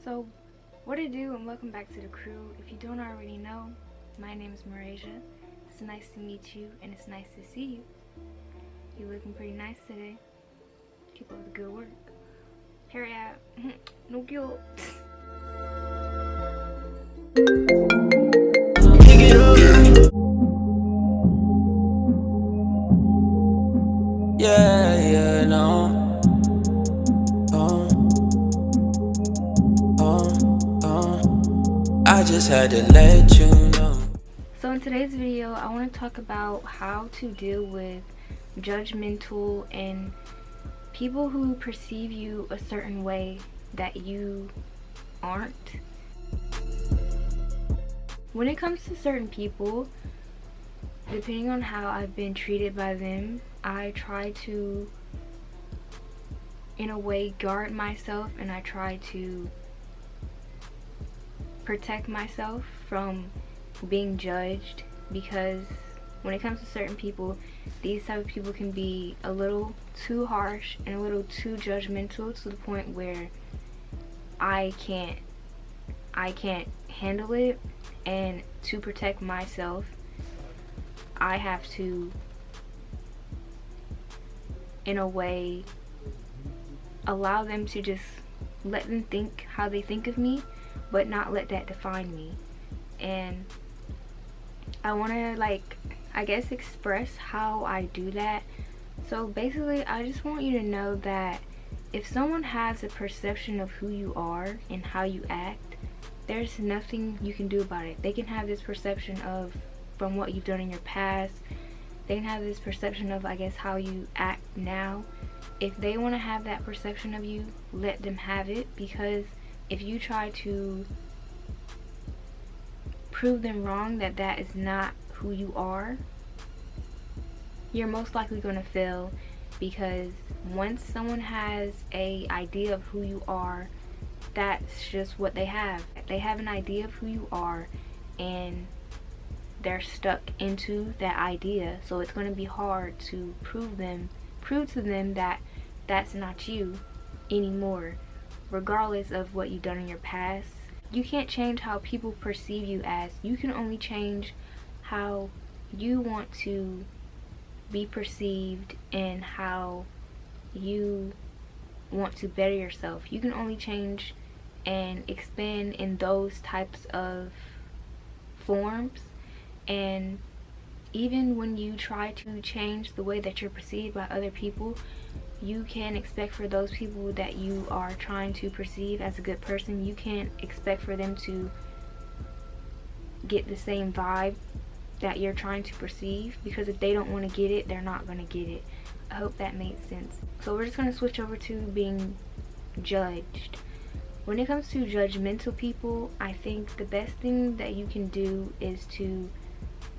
So, what it do, and welcome back to the crew. If you don't already know, my name is Marasia. It's nice to meet you, and it's nice to see you. You're looking pretty nice today. Keep up the good work. Hurry up. No guilt. Yeah, no. I just had to let you know. So in today's video, I want to talk about how to deal with judgmental and people who perceive you a certain way that you aren't. When it comes to certain people, depending on how I've been treated by them, I try to, in a way, guard myself, and I try to protect myself from being judged, because when it comes to certain people, these type of people can be a little too harsh and a little too judgmental to the point where I can't handle it. And to protect myself, I have to, in a way, allow them to just let them think how they think of me, but not let that define me. And I want to, I guess, express how I do that. So basically, I just want you to know that if someone has a perception of who you are and how you act, there's nothing you can do about it. They can have this perception of from what you've done in your past. They can have this perception of, I guess, how you act now. If they want to have that perception of you, let them have it, because if you try to prove them wrong that that is not who you are, you're most likely going to fail, because once someone has a idea of who you are, that's just what they have. They have an idea of who you are, and they're stuck into that idea. So it's going to be hard to prove to them that that's not you anymore, regardless of what you've done in your past. You can't change how people perceive you as. You can only change how you want to be perceived and how you want to better yourself. You can only change and expand in those types of forms. And even when you try to change the way that you're perceived by other people, you can't expect for those people that you are trying to perceive as a good person, you can't expect for them to get the same vibe that you're trying to perceive, because if they don't want to get it, they're not going to get it. I hope that made sense. So we're just going to switch over to being judged. When it comes to judgmental people, I think the best thing that you can do is to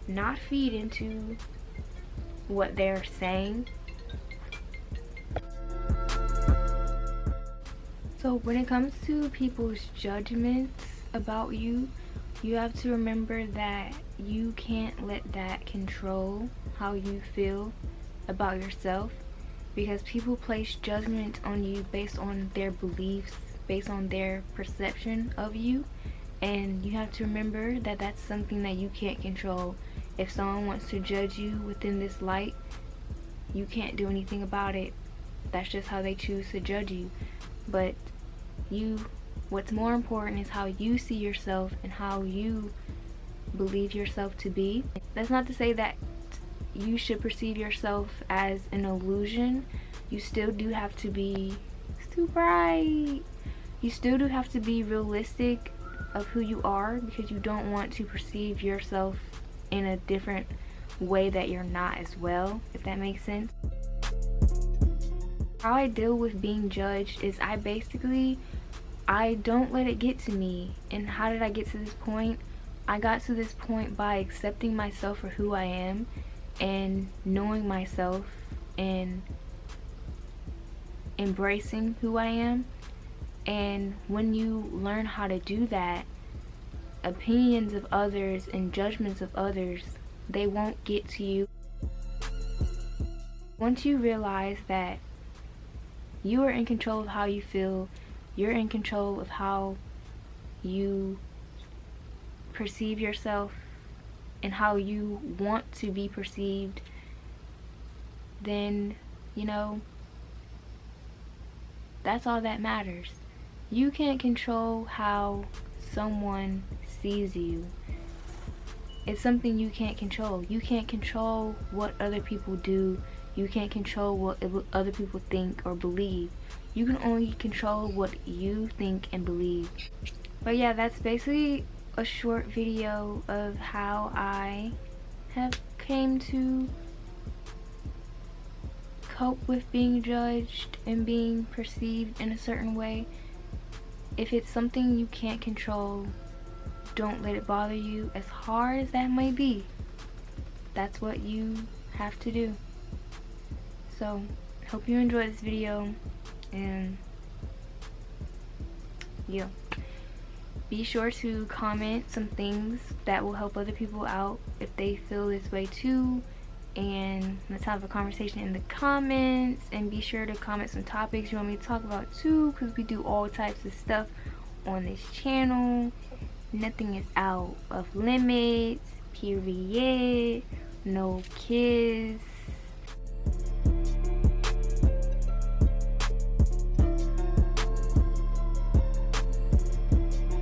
not feed into what they're saying. So when it comes to people's judgments about you, you have to remember that you can't let that control how you feel about yourself, because people place judgment on you based on their beliefs, based on their perception of you, and you have to remember that that's something that you can't control. If someone wants to judge you within this light, you can't do anything about it. That's just how they choose to judge you. But what's more important is how you see yourself and how you believe yourself to be. That's not to say that you should perceive yourself as an illusion. You still do have to be you still do have to be realistic of who you are, because you don't want to perceive yourself in a different way that you're not as well, if that makes sense. How I deal with being judged is I don't let it get to me. And how did I get to this point? I got to this point by accepting myself for who I am and knowing myself and embracing who I am. And when you learn how to do that, opinions of others and judgments of others, they won't get to you. Once you realize that you are in control of how you feel, you're in control of how you perceive yourself and how you want to be perceived, then, you know, that's all that matters. You can't control how someone sees you. It's something you can't control. You can't control what other people do. You can't control what other people think or believe. You can only control what you think and believe. But yeah, that's basically a short video of how I have came to cope with being judged and being perceived in a certain way. If it's something you can't control, don't let it bother you, as hard as that may be. That's what you have to do. So, hope you enjoyed this video, and yeah, be sure to comment some things that will help other people out if they feel this way too, and let's have a conversation in the comments. And be sure to comment some topics you want me to talk about too, because we do all types of stuff on this channel. Nothing is out of limits, period. No kids,